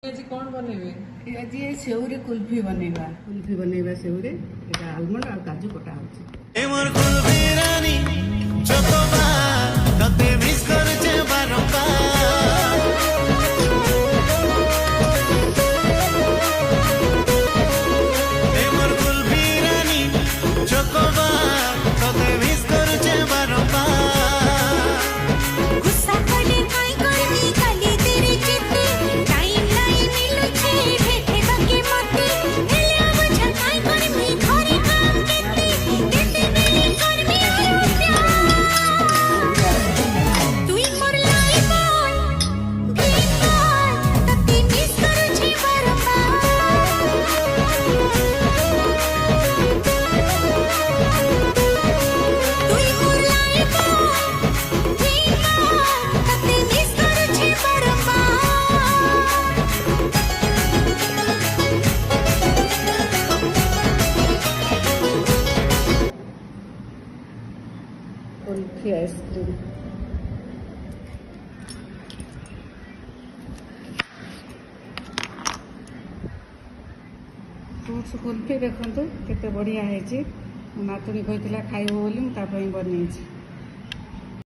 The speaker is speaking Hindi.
आज कौन बनेबे? आज ये सेउरे कुल्फी बनेबा सेउरे एटा आलमंड और काजू कटा होछि एमर कुल्फी रानी चकोबा तते मिस करछे बारंबार एमर कुल्फी रानी चकोबा तते मिस करछे बारंबार गुस्सा करे काय करबी खाली तेरे चित्ते टाइम लाइन मिलुछे भेटे बाकी मते हेले बुझा काय करबी घरे काम केते केते मेरी करबी आरो प्यार तुई मोर लाइफ बॉय तते मिस करछे बारंबार तुई मोर लाइफ तते मिस करछे बारंबार कुल्फी आइसक्रीम फ्रूट्स कुल्फी देखो केते बढ़िया है नातुणी कहला खाइब बोली बनई।